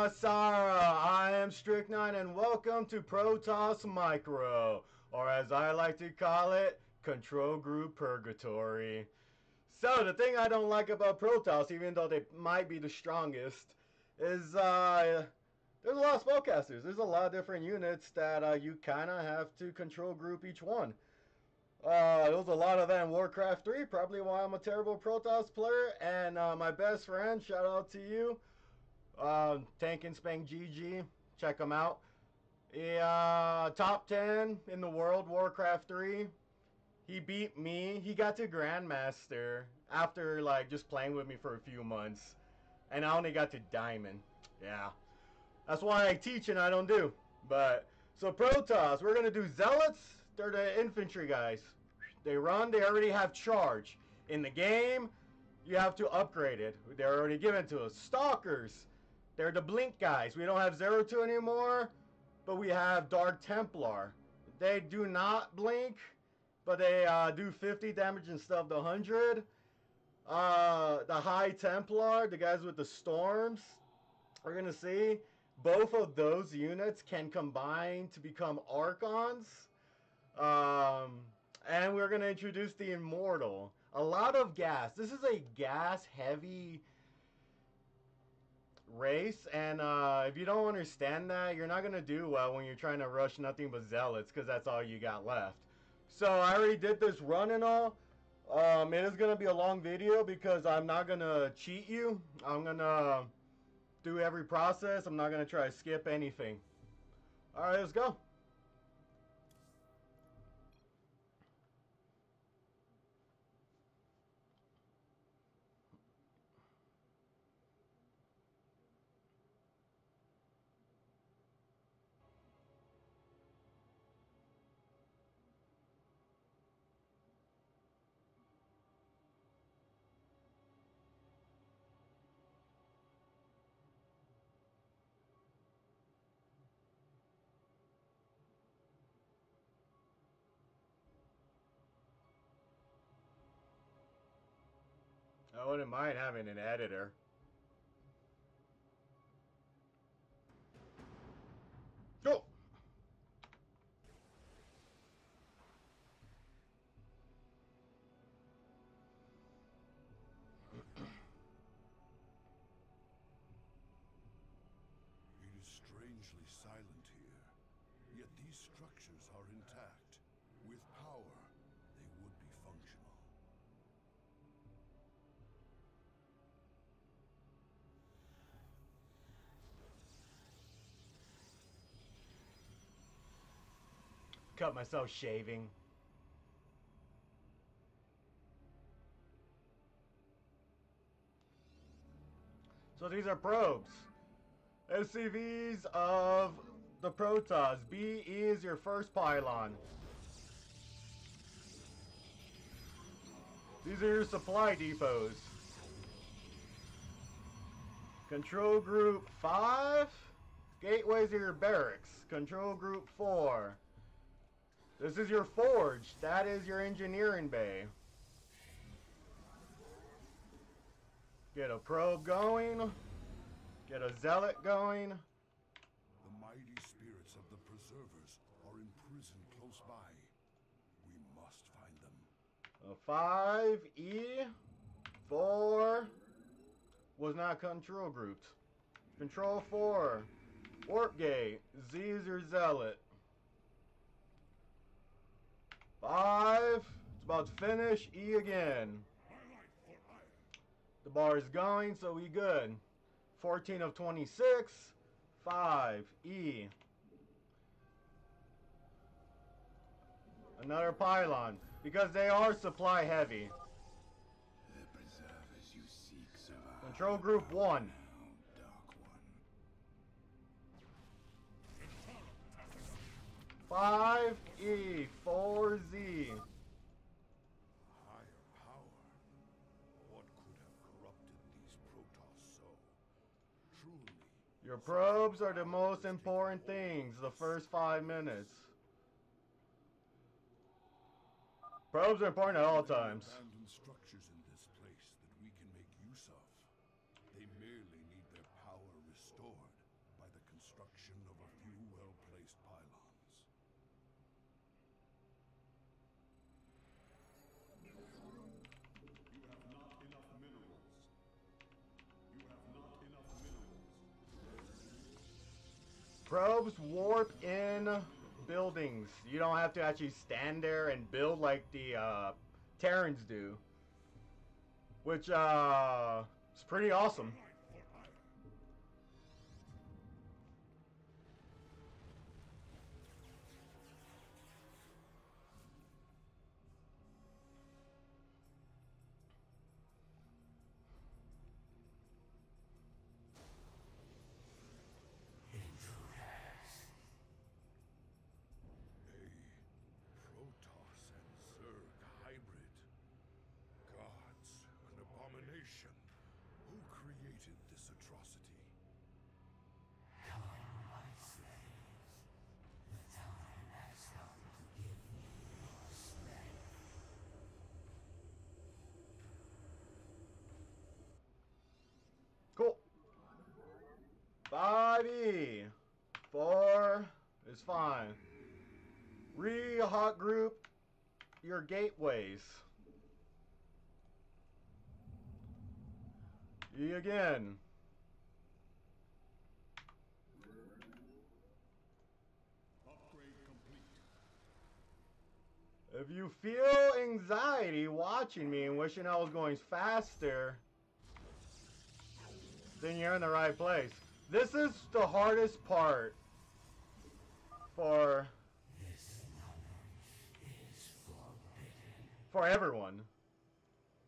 Masara, I am Strict9 and welcome to Protoss Micro, or as I like to call it, Control Group Purgatory. So the thing I don't like about Protoss, even though they might be the strongest, is there's a lot of spellcasters. There's a lot of different units that you kind of have to control group each one. There's a lot of that in Warcraft 3, probably why I'm a terrible Protoss player, and my best friend, shout out to you, Tank and Spank GG, check him out. Top 10 in the world, Warcraft 3. He beat me. He got to Grandmaster after like just playing with me for a few months, and I only got to Diamond. Yeah, that's why I teach and I don't do. But so Protoss, we're gonna do Zealots. They're the infantry guys. They run. They already have charge in the game. You have to upgrade it. They're already given to us. Stalkers. They're the blink guys. We don't have 0-2 anymore, but we have Dark Templar. They do not blink, but they do 50 damage instead of the 100. The High Templar, the guys with the storms, we're going to see. Both of those units can combine to become Archons. And we're going to introduce the Immortal. A lot of gas. This is a gas-heavy race, and if you don't understand that, you're not going to do well when you're trying to rush nothing but Zealots, because that's all you got left. So I already did this run and all. It is going to be a long video because I'm not going to cheat you. I'm going to do every process. I'm not going to try to skip anything. Alright, let's go. I wouldn't mind having an editor. Go! It is strangely silent here, yet these structures are intact. With power, they would be functional. Cut myself shaving. So these are probes. SCVs of the Protoss. B is your first pylon. These are your supply depots. Control group 5. Gateways are your barracks. Control group 4. This is your forge. That is your engineering bay. Get a probe going. Get a zealot going. The mighty spirits of the preservers are imprisoned close by. We must find them. 5E 4 was not control grouped. Control 4. Warp gate. Z is your zealot. 5. It's about to finish. E again. The bar is going, so we good. 14 of 26. 5. E. Another pylon. Because they are supply heavy. The preservers you seek survive. Control group 1. Now, Dark One. 5E 4Z. Higher power. What could have corrupted these Protoss so? Truly. Your probes are the most important things the first 5 minutes. Probes are important at all times. Abandoned structures in this place that we can make use of. They merely need their power restored. the construction of a few well-placed pylons. You have not enough minerals. You have not enough minerals. Probes warp in buildings. You don't have to actually stand there and build like the Terrans do. Which is pretty awesome. Protoss and Zerg hybrid. Gods, an abomination. Who created this atrocity? Cool. 5E. 4 is fine. Re-hot group your gateways. E again. Upgrade complete. If you feel anxiety watching me and wishing I was going faster, then you're in the right place. This is the hardest part for everyone.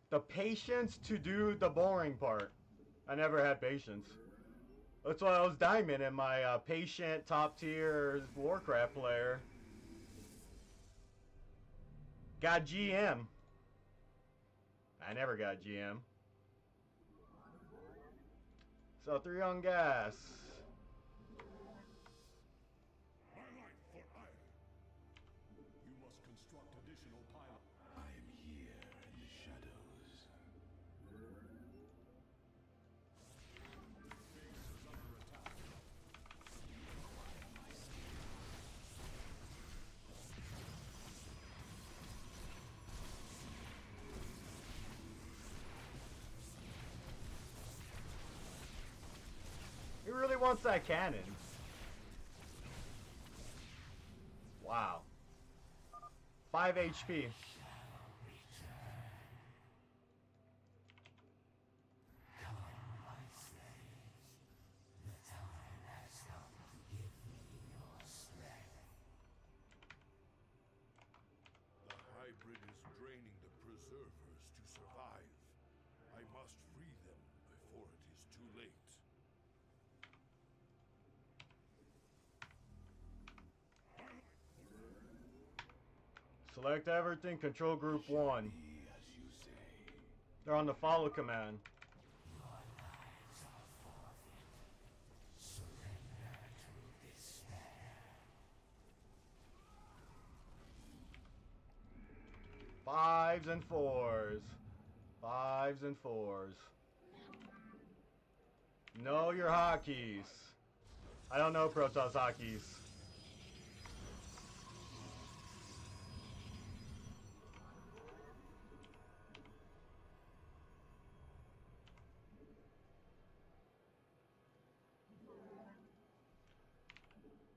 The patience to do the boring part. I never had patience. That's why I was diamond in my patient top tier Warcraft player. Got GM. I never got GM. So 3 on gas. My life for ire. You must construct additional pylons. I am here in the shadows. Base is under attack. He really wants that cannon. Wow. 5 HP. The hybrid is draining the preservers to survive. I must free them before it is too late. Select everything, control group 1. Be as you say. They're on the follow command. Fives and fours. 5s and 4s. Know your hotkeys. I don't know Protoss hotkeys.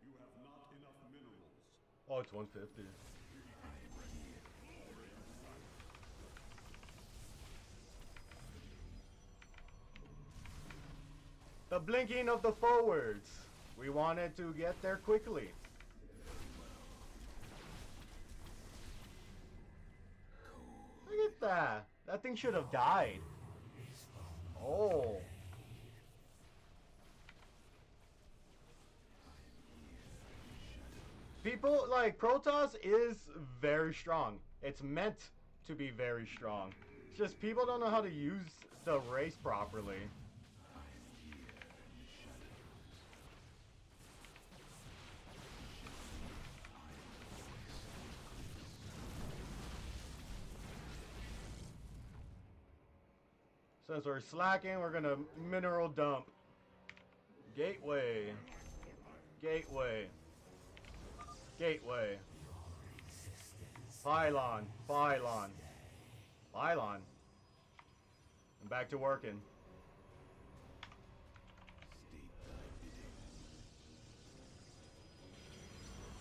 You have not enough minerals. Oh, it's 150. The blinking of the forwards. We wanted to get there quickly. Look at that. That thing should have died. Oh. People, like, Protoss is very strong. It's meant to be very strong. It's just people don't know how to use the race properly. Since we're slacking, we're gonna mineral dump. Gateway. Gateway. Gateway. Pylon. Pylon. Pylon. I'm back to working.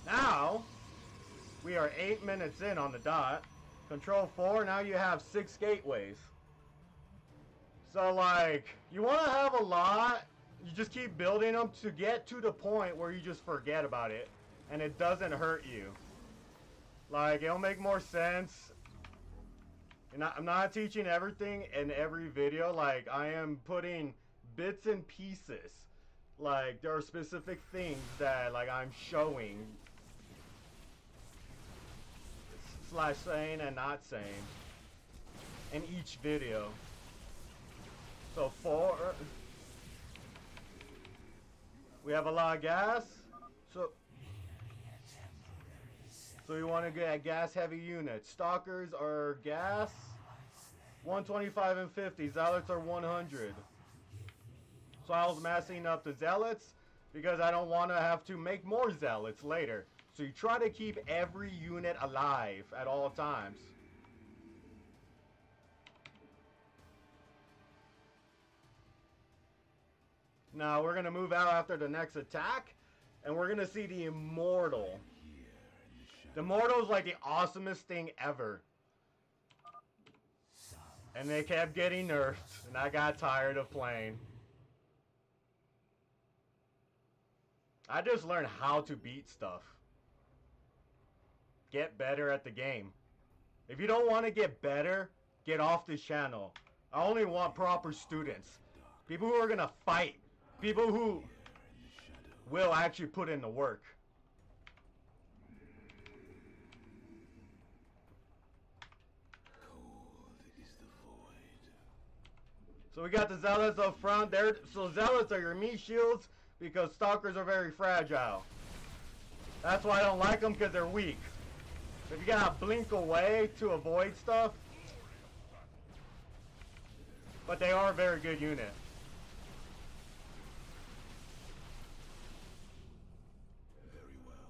Now, we are 8 minutes in on the dot. Control 4, now you have 6 gateways. So, like, you want to have a lot, you just keep building them to get to the point where you just forget about it. And it doesn't hurt you. Like, it'll make more sense. And I'm not teaching everything in every video. Like, I am putting bits and pieces. Like, there are specific things that, like, I'm showing. Slash saying and not saying. In each video. So, 4. We have a lot of gas. So you want to get gas heavy units. Stalkers are gas 125 and 50. Zealots are 100. So I was massing up the Zealots because I don't want to have to make more Zealots later. So you try to keep every unit alive at all times. Now we're going to move out after the next attack. And we're going to see the Immortal. The Immortal is like the awesomest thing ever. And they kept getting nerfed. And I got tired of playing. I just learned how to beat stuff. Get better at the game. If you don't want to get better, get off this channel. I only want proper students. People who are going to fight. People who will actually put in the work. So we got the Zealots up front there. So Zealots are your meat shields because Stalkers are very fragile. That's why I don't like them, because they're weak. If you gotta blink away to avoid stuff. But they are a very good unit. Very well.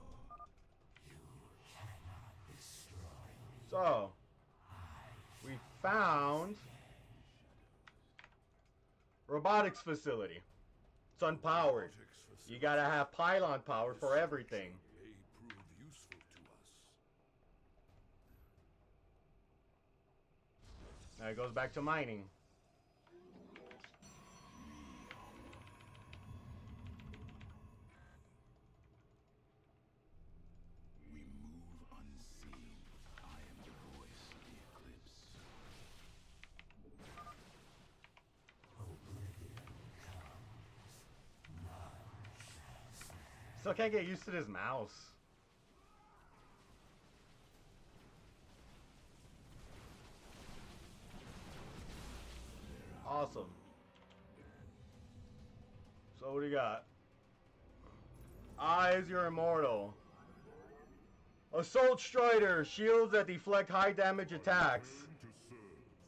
So we found robotics facility. It's unpowered. You gotta have pylon power for everything. May prove useful to us. Now it goes back to mining. We move unseen. I am the voice of the eclipse. Still can't get used to this mouse. Awesome. So what do you got? Eyes, you're immortal. Assault Strider, shields that deflect high damage attacks.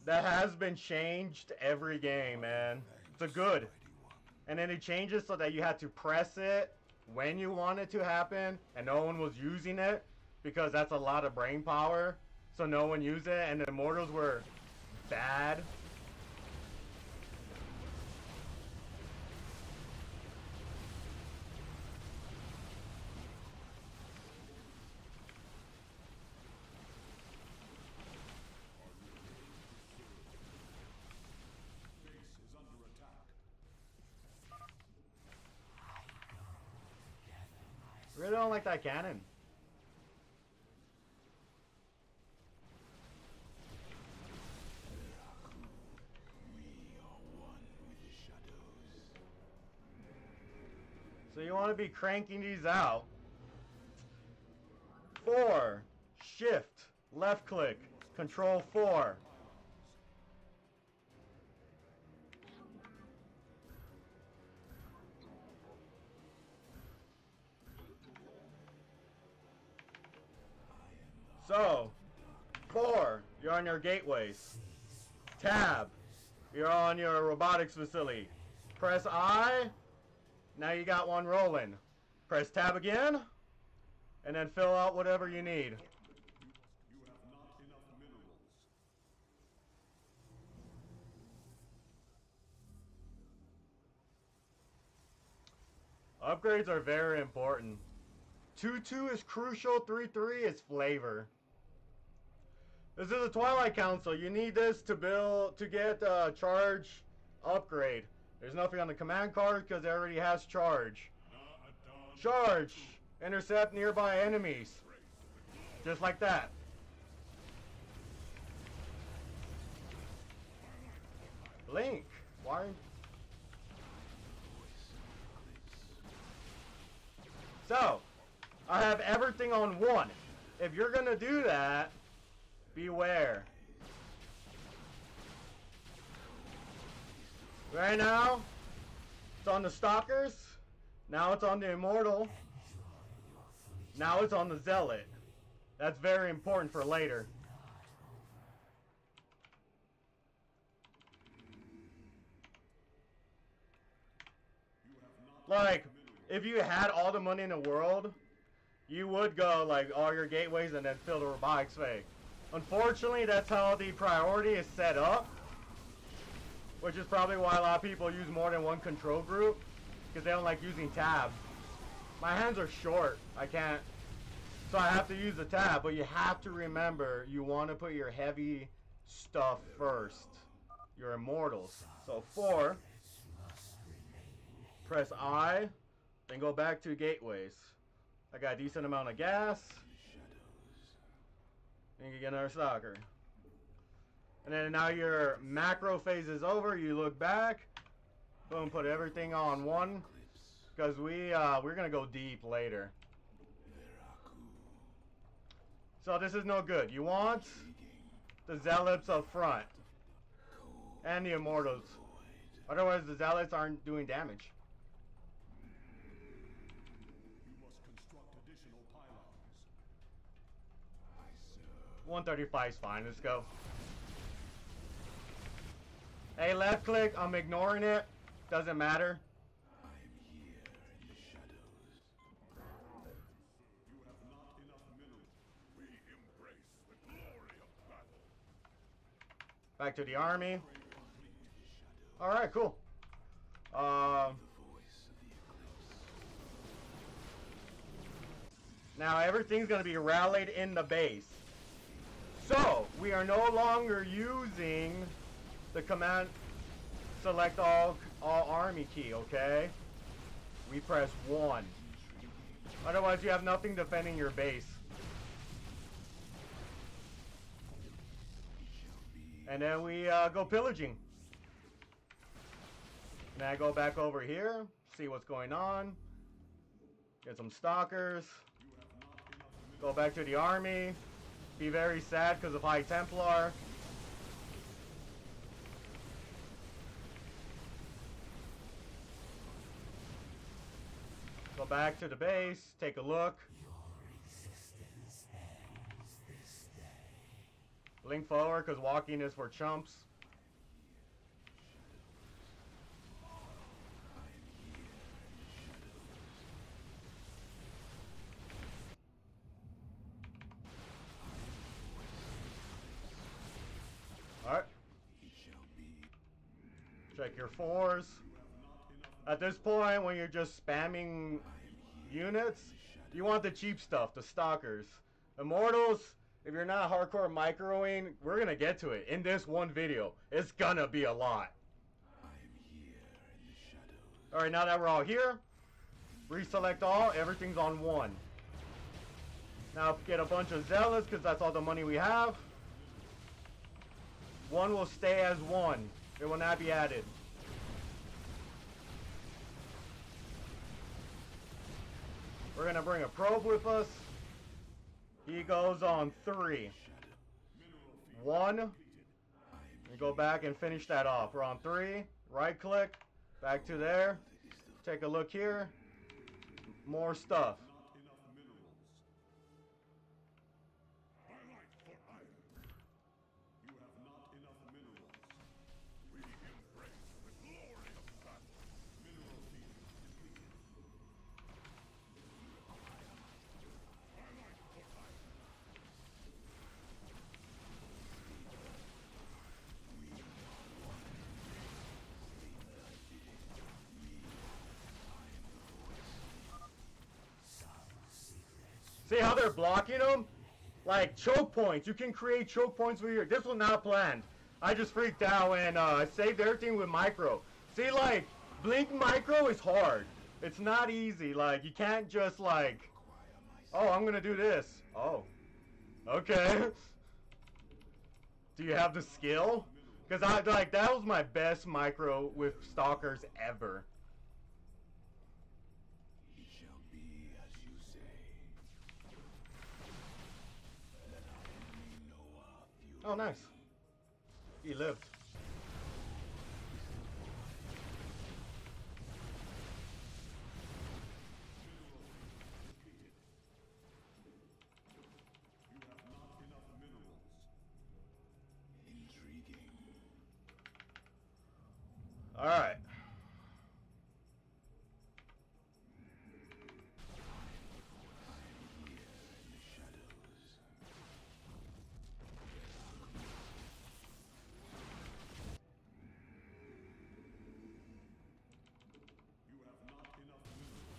That has been changed every game, man. It's a good. And then it changes so that you had to press it when you want it to happen, and no one was using it, because that's a lot of brain power. So no one used it, and the Immortals were bad. Really don't like that cannon. So you want to be cranking these out. 4. Shift. Left click. Control 4. So, 4, you're on your gateways. Tab, you're on your robotics facility. Press I, now you got one rolling. Press tab again, and then fill out whatever you need. You have not enough minerals. Upgrades are very important. 2-2 is crucial, 3-3 is flavor. This is a Twilight Council. You need this to build, to get charge upgrade. There's nothing on the command card because it already has charge. Charge! Intercept nearby enemies. Just like that. Link, why? So, I have everything on 1. If you're gonna do that, beware. Right now, it's on the Stalkers. Now it's on the Immortal. Now it's on the Zealot. That's very important for later. Like, if you had all the money in the world, you would go like all your gateways and then fill the robotics fake. Unfortunately, that's how the priority is set up, which is probably why a lot of people use more than one control group, because they don't like using tab. My hands are short, I can't, so I have to use the tab, but you have to remember you want to put your heavy stuff first, your immortals. So 4, press I, then go back to gateways. I got a decent amount of gas. And you get another Stalker. And then now your macro phase is over. You look back. Boom, put everything on 1. Because we're gonna go deep later. So this is no good. You want the Zealots up front. And the Immortals. Otherwise the Zealots aren't doing damage. 135 is fine, let's go. Hey, left click, I'm ignoring it. Doesn't matter. I am here in the shadows. You have not enough minerals. We embrace the glory of battle. Back to the army. Alright, cool. Now everything's gonna be rallied in the base. So, we are no longer using the command select all army key, okay? We press 1. Otherwise you have nothing defending your base. And then we go pillaging. And I go back over here, see what's going on. Get some Stalkers. Go back to the army. Be very sad because of High Templar. Go back to the base, take a look. Link forward because walking is for chumps. Alright. Check your 4s. At this point, when you're just spamming units, you want the cheap stuff, the Stalkers. Immortals, if you're not hardcore microing, we're gonna get to it in this one video. It's gonna be a lot. Alright, now that we're all here, reselect all, everything's on 1. Now get a bunch of Zealots, because that's all the money we have. 1 will stay as 1. It will not be added. We're gonna bring a probe with us. He goes on 3. 1. We go back and finish that off. We're on 3. Right click. Back to there. Take a look here. More stuff. See how they're blocking them? Like choke points. You can create choke points with your. This was not planned. I just freaked out and I saved everything with micro. See, like blink micro is hard. It's not easy. Like you can't just like, oh, I'm gonna do this. Oh, okay. Do you have the skill? Because I like that was my best micro with stalkers ever. It shall be as you say. Let our enemy know our fury. Oh, nice. He lived. You have not enough minerals. Intriguing. All right. Here in the shadows. You have not enough minerals. You have not enough minerals.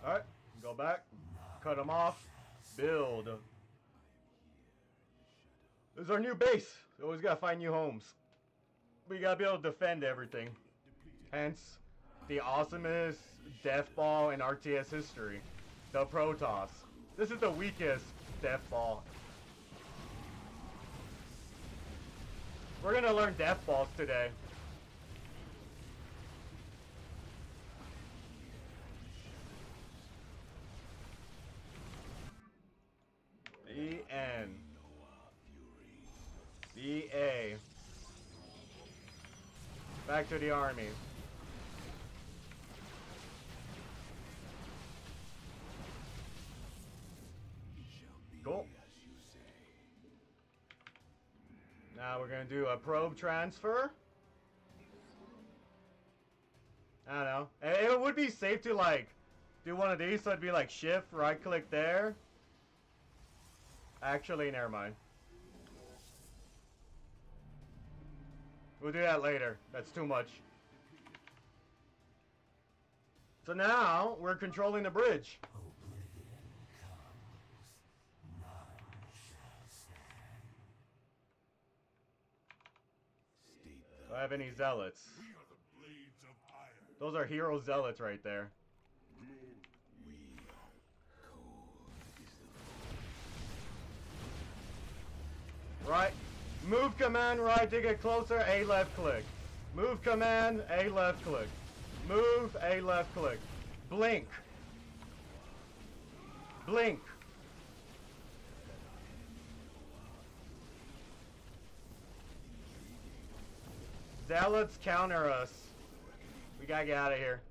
All right. Go back. Cut them off. Build. This is our new base. We always gotta find new homes. We gotta be able to defend everything. Hence, the awesomest death ball in RTS history, the Protoss. This is the weakest death ball. We're gonna learn death balls today. EN. EA. Back to the army. Cool. Now we're gonna do a probe transfer. I don't know. It would be safe to like do one of these, so it'd be like shift, right click there. Actually, never mind. We'll do that later. That's too much. So now we're controlling the bridge. Do I have any zealots? We are the blades of iron. Those are hero zealots right there. Right. Move command right to get closer, A left click. Move command, A left click. Move, A left click. Blink. Blink. Zealots counter us. We gotta get out of here.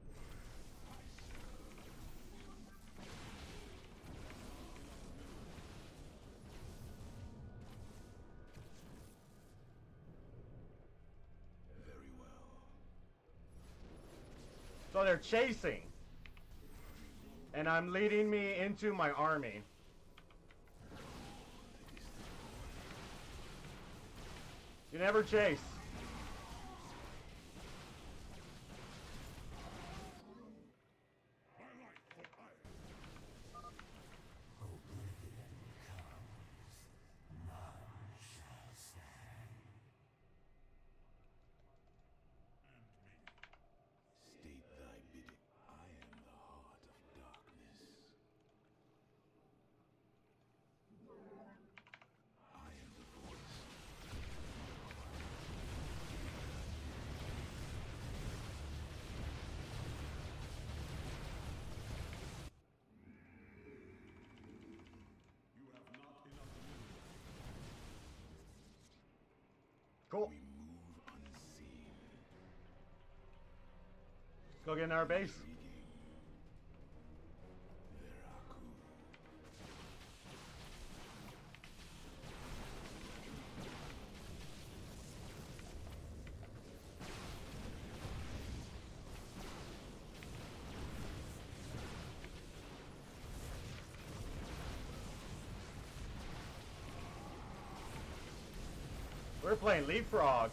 Very well. So they're chasing. And I'm leading me into my army. You never chase. My life for iron. State thy bidding. I am the heart of darkness. I am the voice. You have not enough minerals. Cool. We move unseen. Let's go get in our base. Intriguing. Veraku. We're playing Leapfrog.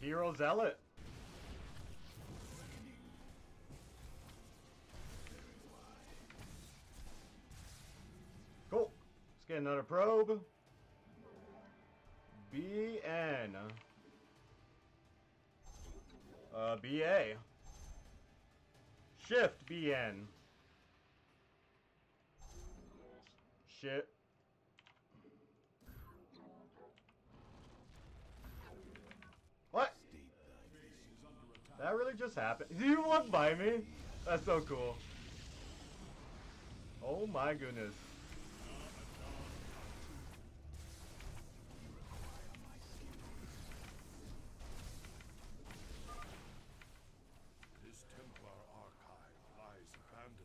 Hero Zealot. Cool. Let's get another probe. BN. BA. Shift BN. Shit. What? That really just happened? Did you walk by me? That's so cool. Oh my goodness. This Templar archive lies abandoned.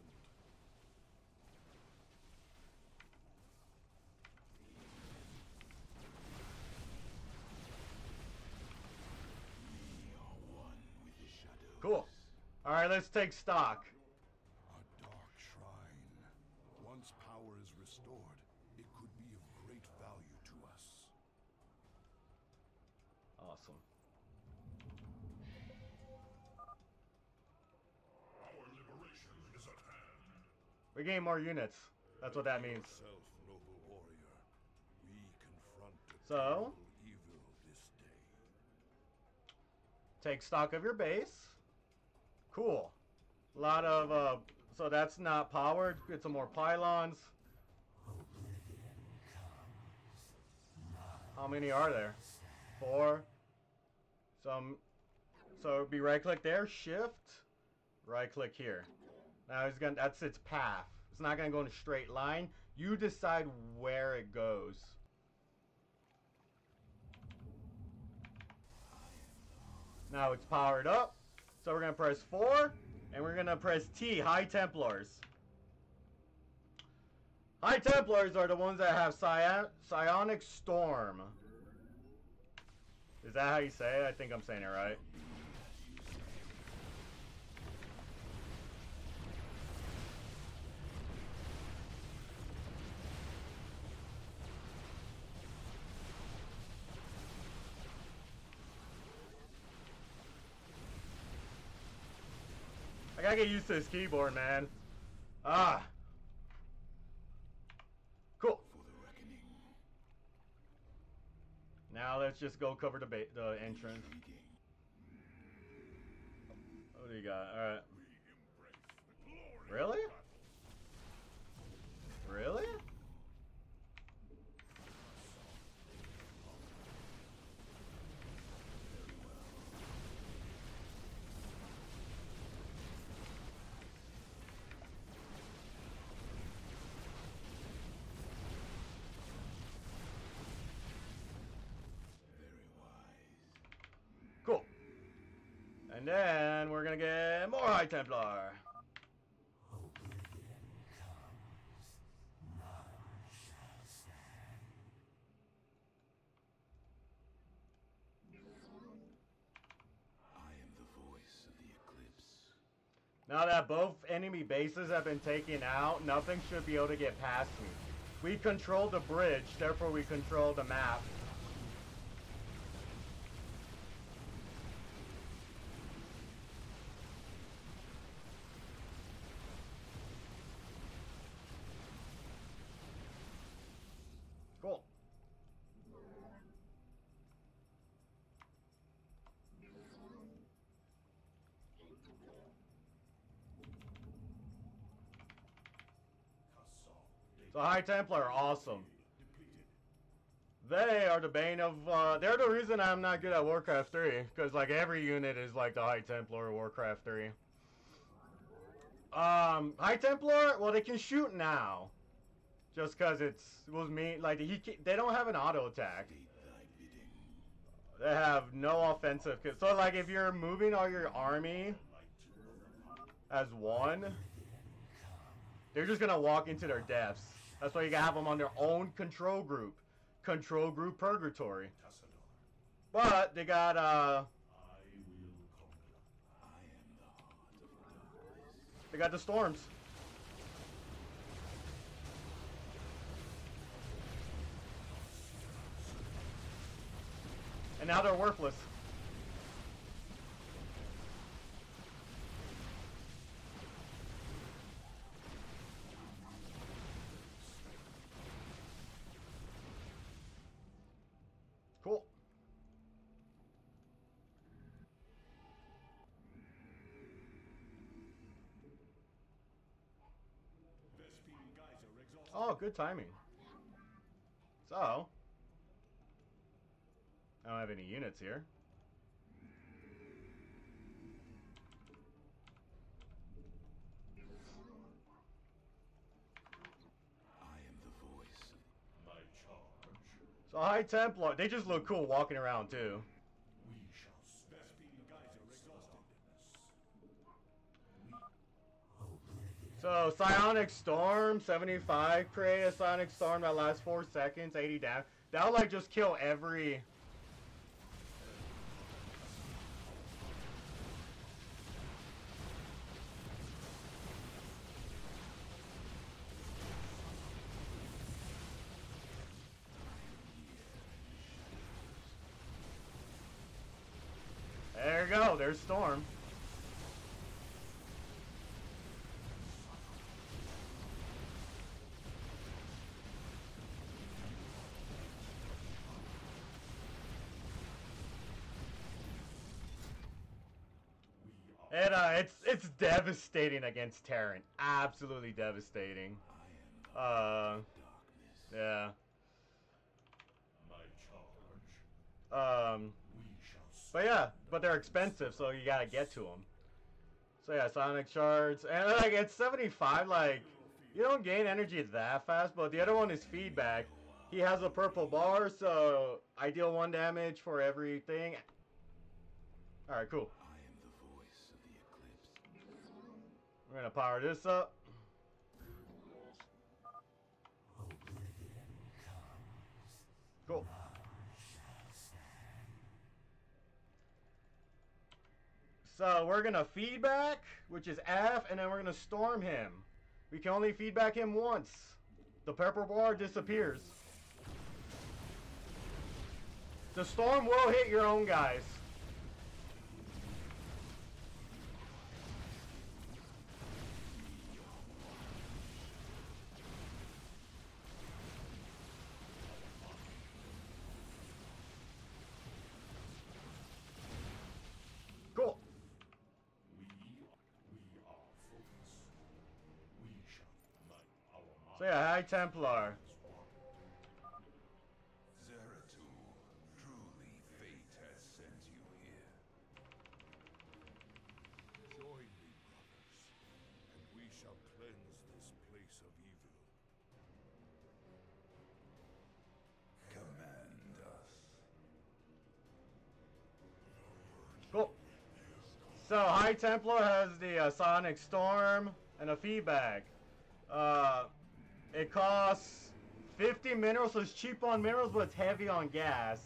Cool. Alright, let's take stock. A dark shrine. Once power is restored, it could be of great value to us. Awesome. Our liberation is at hand. We gain more units. That's what that means. Yourself, noble warrior. We confront a So? terrible evil this day. Take stock of your base. Cool. A lot of, so that's not powered. Get some more pylons. How many are there? 4. So it'd be right click there, shift, right click here. Now he's gonna, that's its path. It's not gonna go in a straight line. You decide where it goes. Now it's powered up. So we're gonna press 4, and we're gonna press T, High Templars. High Templars are the ones that have Psionic Storm. Is that how you say it? I think I'm saying it right. I gotta get used to this keyboard, man. Ah. Cool. Now let's just go cover the entrance. What do you got? Alright. Really? Really? Cool. And then we're gonna get more High Templar. Now that both enemy bases have been taken out, nothing should be able to get past me. We control the bridge, therefore we control the map. Cool. So High Templar are awesome. They are the bane of, they're the reason I'm not good at Warcraft 3, because, like, every unit is like the High Templar or Warcraft 3. High Templar, well, they can shoot now. Just because it was me, like, they don't have an auto attack. They have no offensive, so, like, if you're moving all your army as one, they're just gonna walk into their deaths. That's why you gotta have them on their own control group. Control group Purgatory. But they got they got the storms. And now they're worthless. Cool. Oh, good timing. So, I don't have any units here. I am the voice. My charge. So High Templar, they just look cool walking around too. We shall Vespene geyser exhausted. So Psionic Storm, 75, create a Psionic Storm that lasts 4 seconds, 80 damage. That'll like just kill every... There you go, there's Storm. And it's devastating against Terran. Absolutely devastating. Yeah. My charge. But yeah, but they're expensive, so you gotta get to them. So yeah, Sonic Shards, and like it's 75. Like you don't gain energy that fast, but the other one is feedback. He has a purple bar, so I deal 1 damage for everything. All right, cool. I am the voice of the eclipse. We're gonna power this up. Cool. So we're gonna feedback, which is F, and then we're gonna storm him. We can only feedback him once. The purple bar disappears. The storm will hit your own guys. Cool. We are focused. We shall light our minds. So yeah, High Templar. Zeratul, truly fate has sent you here. Join me, brothers, and we shall cleanse this place of evil. Command us. Cool. So High Templar has the Sonic Storm and a feedback. It costs 50 minerals, so it's cheap on minerals, but it's heavy on gas.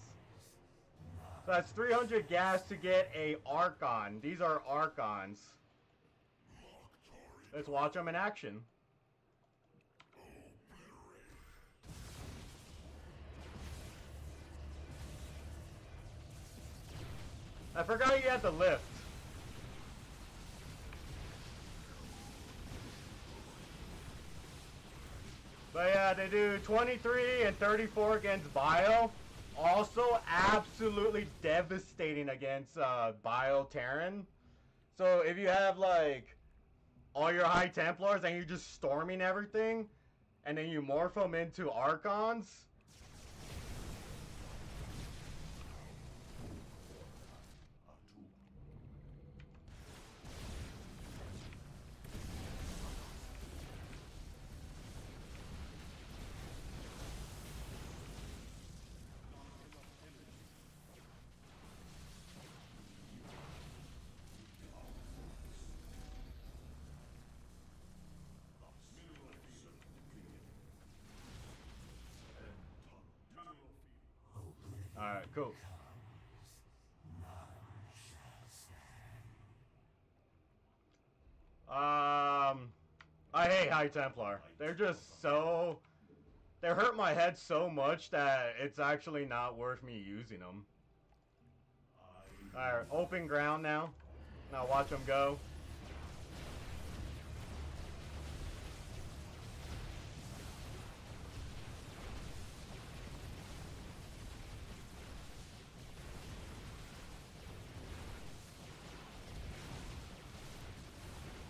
So that's 300 gas to get a Archon. These are Archons. Let's watch them in action. I forgot you had the lift. But yeah, they do 23 and 34 against Bio. Also absolutely devastating against Bio Terran. So if you have like all your High Templars and you're just storming everything, and then you morph them into Archons, Cool. I hate High Templar. They're just so... They hurt my head so much that it's actually not worth me using them. Alright, open ground now. Now watch them go.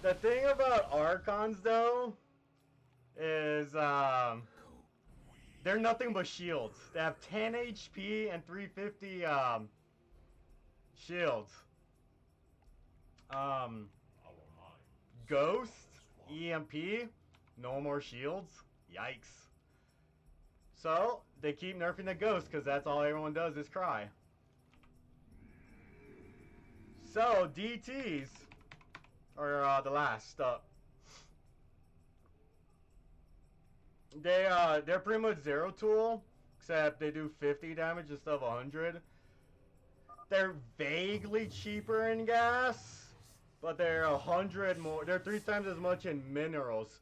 The thing about Archons, though, is they're nothing but shields. They have 10 HP and 350 shields. Ghost, EMP, no more shields. Yikes. So they keep nerfing the Ghost because that's all everyone does is cry. So DTs are the last up. They're pretty much zero tool, except they do 50 damage instead of 100. They're vaguely cheaper in gas, but they're 100 more. They're 3 times as much in minerals.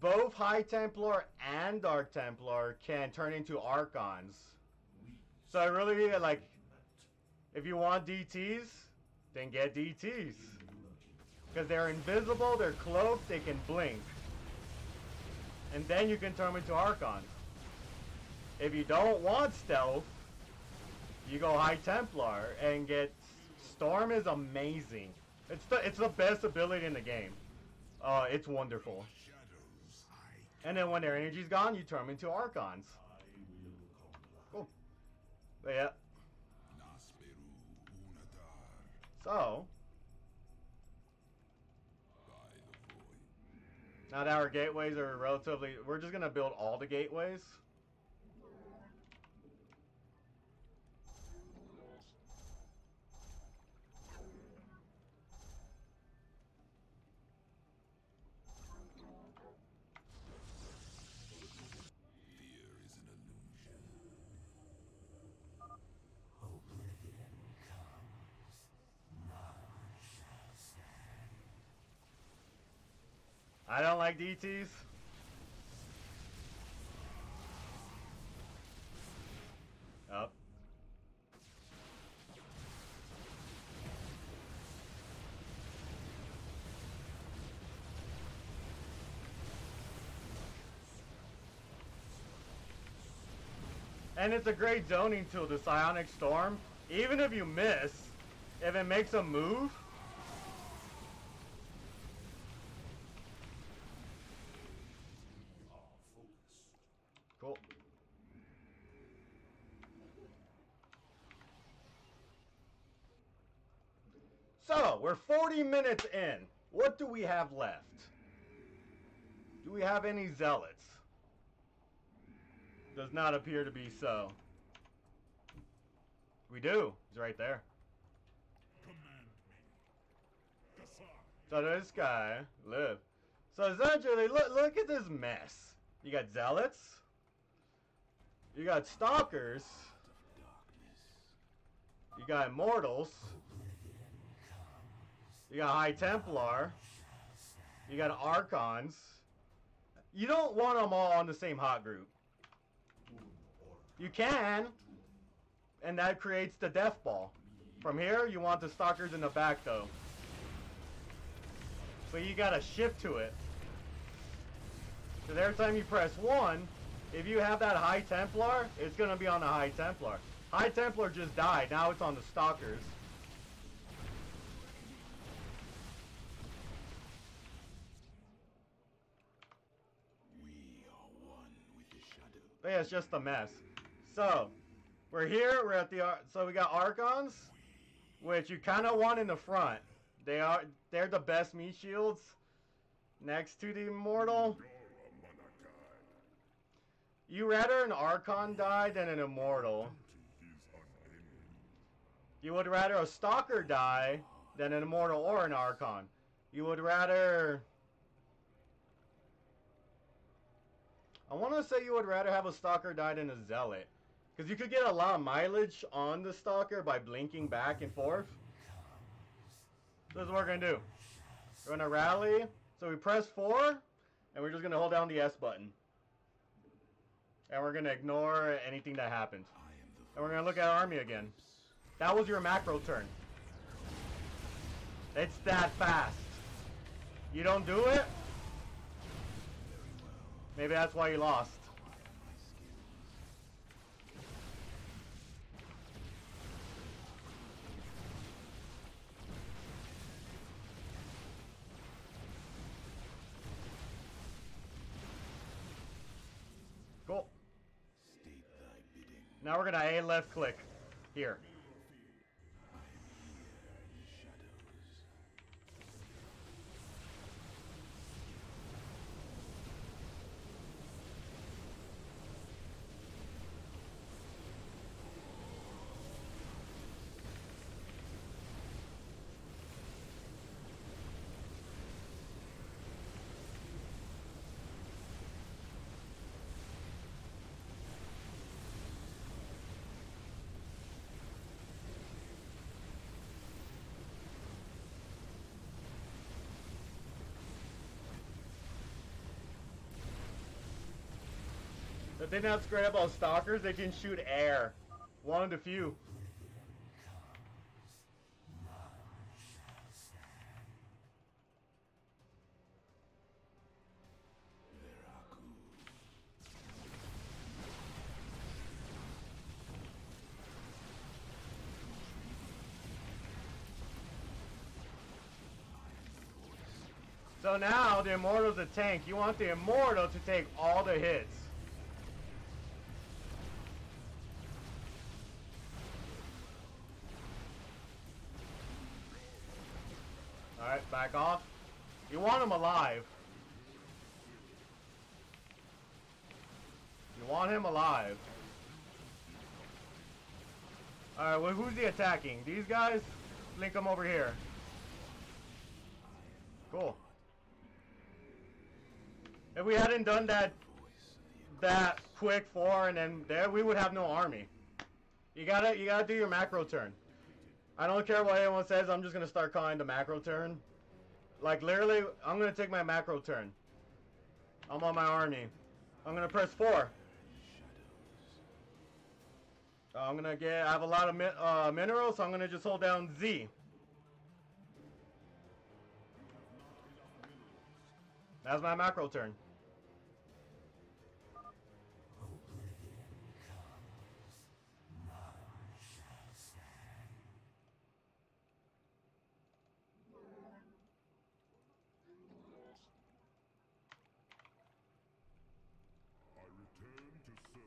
Both High Templar and Dark Templar can turn into Archons. So I really like, if you want DTs, then get DTs. Because they're invisible, they're cloaked, they can blink. And then you can turn them into Archons. If you don't want stealth, you go High Templar and get... Storm is amazing. It's the best ability in the game. It's wonderful. And then when their energy's gone, you turn them into Archons. Cool. But yeah. So... Now that our gateways are relatively... We're just going to build all the gateways. I don't like DTs. Up. And it's a great zoning tool, the Psionic Storm. Even if you miss, if it makes a move, cool. So, we're 40 minutes in. What do we have left? Do we have any Zealots? Does not appear to be so. We do. He's right there. Command me. Decide. So this guy live. So essentially, look at this mess. You got Zealots. You got Stalkers. You got Immortals. You got High Templar. You got Archons. You don't want them all on the same hot group. You can, and that creates the death ball. From here, you want the Stalkers in the back, though. So you gotta shift to it. Because every time you press 1, if you have that High Templar, it's gonna be on the High Templar. High Templar just died, now it's on the Stalkers. We are one with the shadow. But yeah, it's just a mess. So, we're here, we're at the... So we got Archons, which you kind of want in the front. They're the best meat shields next to the Immortal. You rather an Archon die than an Immortal. You would rather a Stalker die than an Immortal or an Archon. You would rather... I want to say you would rather have a Stalker die than a Zealot. Because you could get a lot of mileage on the Stalker by blinking back and forth. So this is what we're going to do. We're going to rally. So we press 4, and we're just going to hold down the S button. And we're going to ignore anything that happened. And we're going to look at our army again. That was your macro turn. It's that fast. You don't do it? Maybe that's why you lost. Cool. Now we're gonna A left click here. The thing that's great about Stalkers, they can shoot air. One of the few. So now the Immortal's a tank. You want the Immortal to take all the hits. Alright, back off. You want him alive. You want him alive. Alright, well, who's he attacking? These guys? Link them over here. Cool. If we hadn't done that quick 4 and then there, we would have no army. You gotta do your macro turn. I don't care what anyone says, I'm just gonna start calling the macro turn. Like literally, I'm gonna take my macro turn. I'm on my army. I'm gonna press 4. I'm gonna I have a lot of minerals, so I'm gonna just hold down Z. That's my macro turn. I return to serve.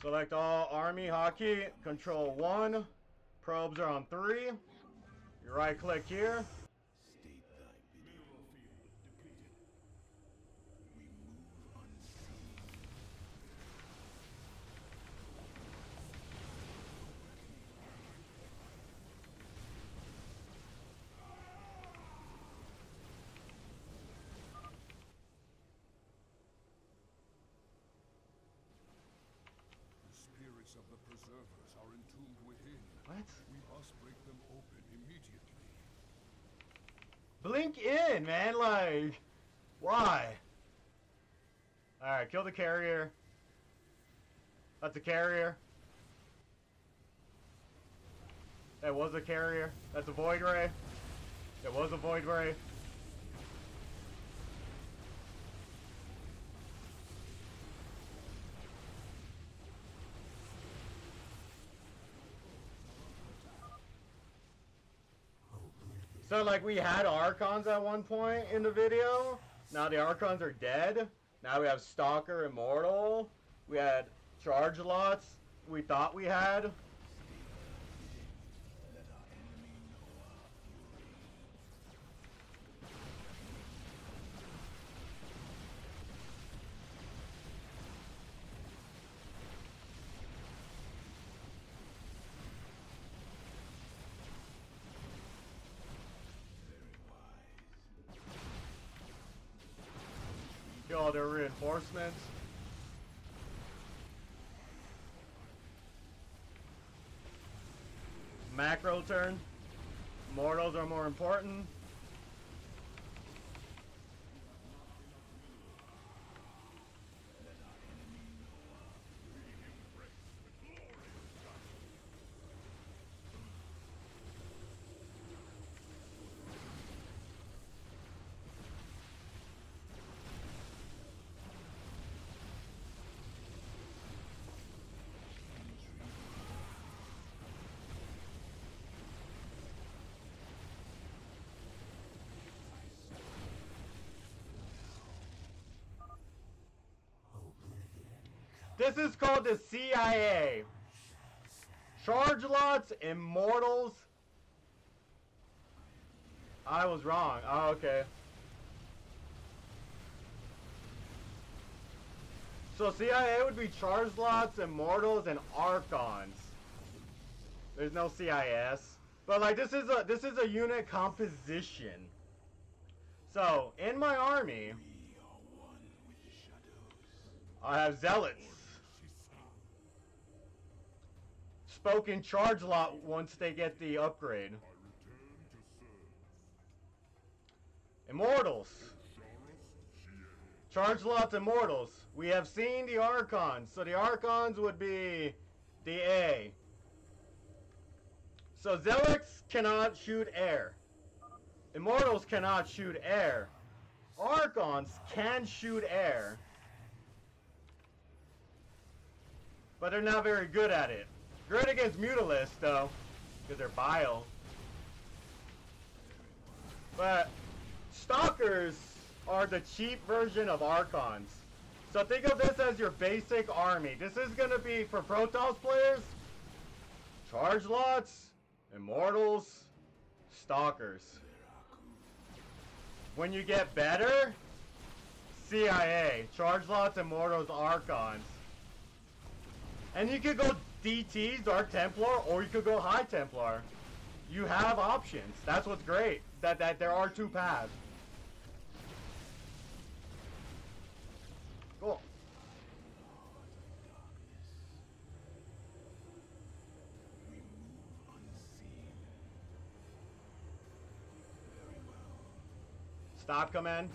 Select all army hotkey, control 1. Probes are on 3. You right click here. State thy bidding. Mineral field depleted. We move unseen. The spirits of the preservers are entombed within. What? We must break them open immediately. Blink in, man, like, why? Alright, kill the carrier. That's a carrier. That was a carrier. That's a void ray. That was a void ray. So like we had Archons at one point in the video. Now the Archons are dead. Now we have Stalker, Immortal. We had charge lots. We thought we had. Let our enemy know our fury. Get all their reinforcements. Macro turn. Mortals are more important. This is called the CIA. Charge lots, Immortals. I was wrong. Oh, okay. So CIA would be charge lots, Immortals, and Archons. There's no CIS. But like this is a unit composition. So in my army, I have Zealots. Spoken charge lot once they get the upgrade. Immortals. Charge lots, Immortals. We have seen the Archons. So the Archons would be the A. So Zealots cannot shoot air. Immortals cannot shoot air. Archons can shoot air. But they're not very good at it. Great against Mutalisks, though, because they're bile. But Stalkers are the cheap version of Archons. So think of this as your basic army. This is going to be, for Protoss players, Charge Lots, Immortals, Stalkers. When you get better, CIA, Charge Lots, Immortals, Archons. And you could go DTs, Dark Templar, or you could go High Templar. You have options. That's what's great. That there are two paths. Cool. Stop command.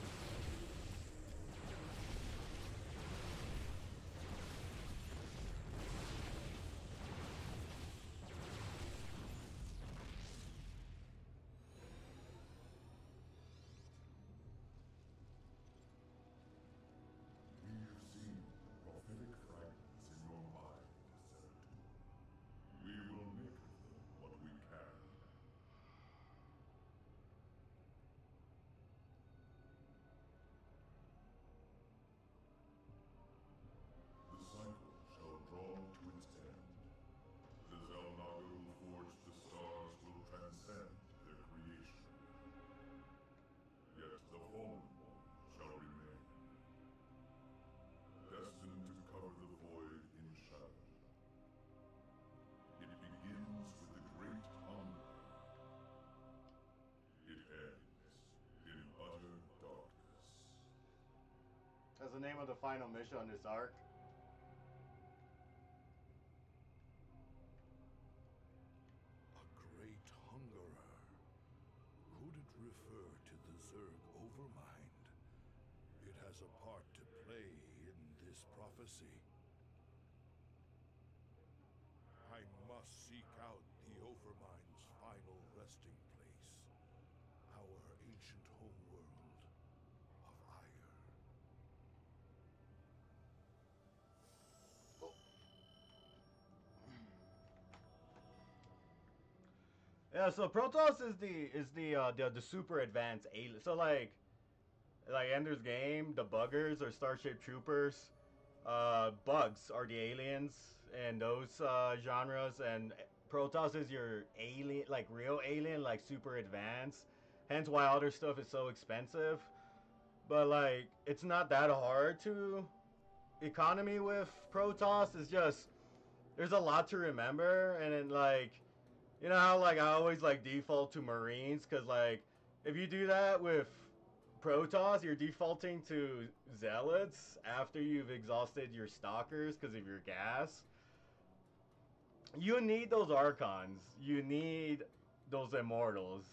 That's the name of the final mission on this arc. A great hungerer. Could it refer to the Zerg Overmind? It has a part to play in this prophecy. I must seek out the Overmind's final resting place. Our ancient homeworld of Ire. Yeah, so Protoss is the super advanced alien. So like Ender's Game, the buggers or Starship Troopers, bugs are the aliens in those genres, and Protoss is your alien, like real alien, like super advanced. Hence why other stuff is so expensive. But like it's not that hard to economy with Protoss. It's just there's a lot to remember, and then like. You know how like I always like default to Marines, because like if you do that with Protoss, you're defaulting to Zealots after you've exhausted your Stalkers because of your gas. You need those Archons. You need those Immortals.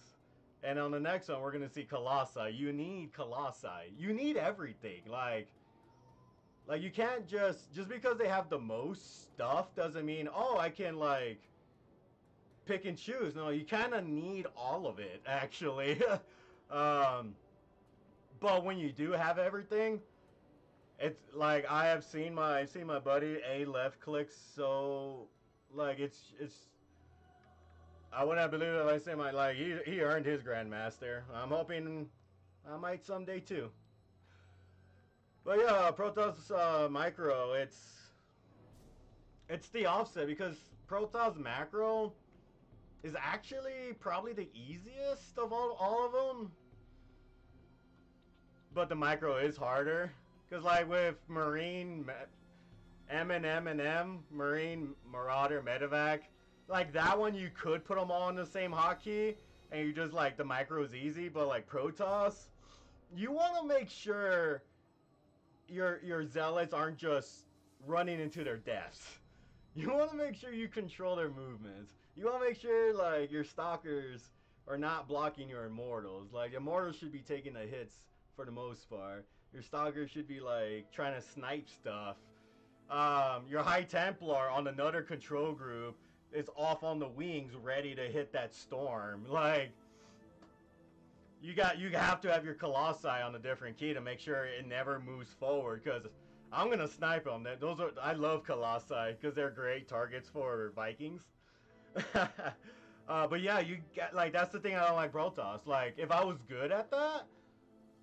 And on the next one, we're going to see Colossi. You need Colossi. You need everything. Like you can't just because they have the most stuff doesn't mean, oh, I can, like, pick and choose. No, you kind of need all of it, actually. But when you do have everything, it's like I've seen my buddy A left click, so like it's I wouldn't believe it if I say he earned his Grandmaster. I'm hoping I might someday too. But yeah, Protoss micro, it's the offset because Protoss macro is actually probably the easiest of all of them. But the micro is harder. Because, like, with Marine, M, Marine, Marauder, Medevac, like, that one you could put them all on the same hotkey, and you just, like, the micro is easy. But, like, Protoss, you want to make sure your Zealots aren't just running into their deaths. You want to make sure you control their movements. You want to make sure, like, your Stalkers are not blocking your Immortals. Like, Immortals should be taking the hits for the most part. Your Stalker should be, like, trying to snipe stuff. Your High Templar on another control group is off on the wings ready to hit that storm. Like, you have to have your Colossi on a different key to make sure it never moves forward, because I'm going to snipe them. I love Colossi because they're great targets for Vikings. But yeah, you get, like, that's the thing I don't like Protoss. Like, if I was good at that,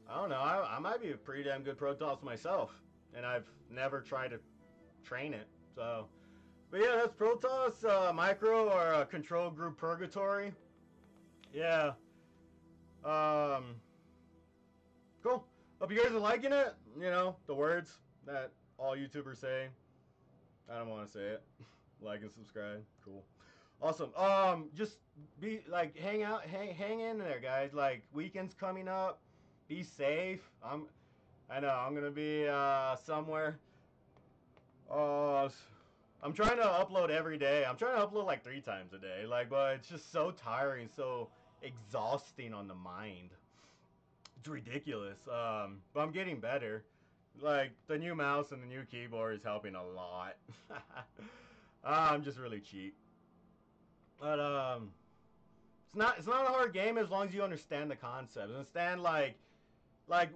I don't know, I might be a pretty damn good Protoss myself, and I've never tried to train it. So, but yeah, that's Protoss micro or control group Purgatory. Yeah. Cool. Hope you guys are liking it. You know, the words that all YouTubers say. I don't want to say it. Like and subscribe. Cool. Awesome. Just be like, hang in there, guys. Like, weekend's coming up. Be safe. I know I'm gonna be somewhere. I'm trying to upload every day. I'm trying to upload like 3 times a day. Like, but it's just so tiring, so exhausting on the mind. It's ridiculous. But I'm getting better. Like, the new mouse and the new keyboard is helping a lot. I'm just really cheap. But it's not a hard game as long as you understand the concept. Understand, like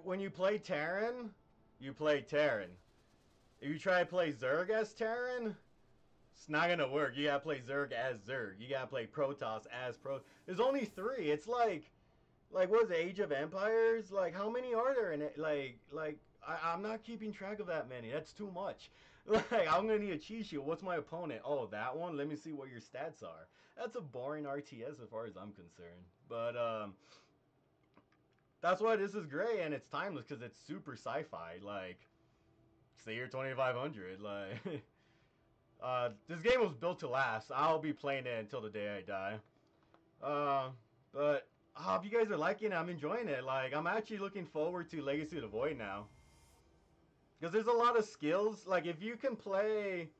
when you play Terran, you play Terran. If you try to play Zerg as Terran, it's not gonna work. You gotta play Zerg as Zerg. You gotta play Protoss as Protoss. There's only 3. It's like what is it, Age of Empires? Like, how many are there in it? I'm not keeping track of that many. That's too much. Like, I'm gonna need a cheat sheet. What's my opponent? Oh, that one? Let me see what your stats are. That's a boring RTS as far as I'm concerned. But that's why this is great, and it's timeless because it's super sci-fi. Like, it's the year 2500. Like, this game was built to last. I'll be playing it until the day I die. But I hope you guys are liking it. I'm enjoying it. Like, I'm actually looking forward to Legacy of the Void now. Because there's a lot of skills. Like, if you can play...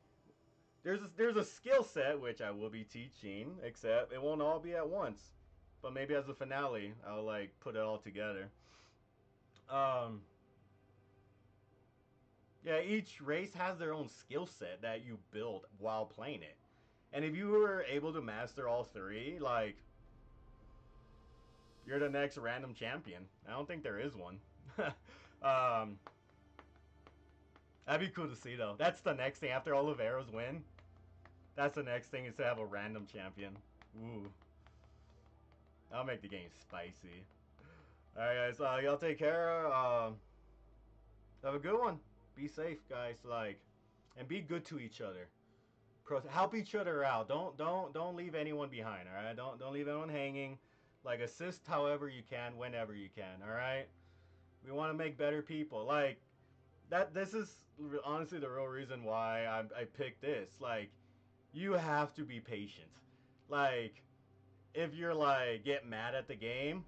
There's a skill set, which I will be teaching, except it won't all be at once. But maybe as a finale, I'll, like, put it all together. Yeah, each race has their own skill set that you build while playing it. And if you were able to master all 3, like... you're the next random champion. I don't think there is one. That'd be cool to see, though. That's the next thing. After Oliveira's win, that's the next thing, is to have a random champion. Ooh. That'll make the game spicy. Alright, guys. Y'all take care. Have a good one. Be safe, guys. Like, and be good to each other. Help each other out. Don't leave anyone behind. All right. Don't leave anyone hanging. Like, assist however you can, whenever you can. All right. We want to make better people. Like, this is honestly the real reason why I picked this. Like, you have to be patient. Like, if you're like get mad at the game,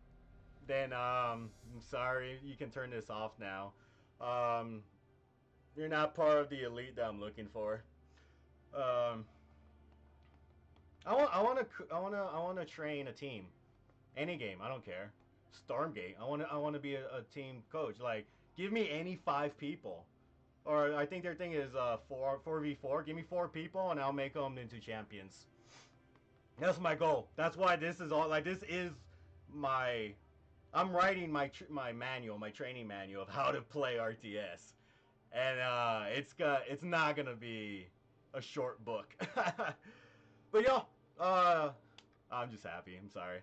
then I'm sorry. You can turn this off now. You're not part of the elite that I'm looking for. I want to train a team. Any game, I don't care. Stormgate. I want to be a team coach. Like, give me any 5 people. Or I think their thing is 4v4. Give me 4 people and I'll make them into champions. That's my goal. That's why this is all like this is my. I'm writing my manual, my training manual of how to play RTS, and it's not gonna be a short book. But yo, I'm just happy. I'm sorry.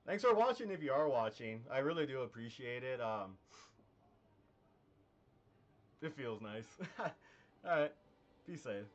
Thanks for watching if you are watching. I really do appreciate it. It feels nice. All right, be safe.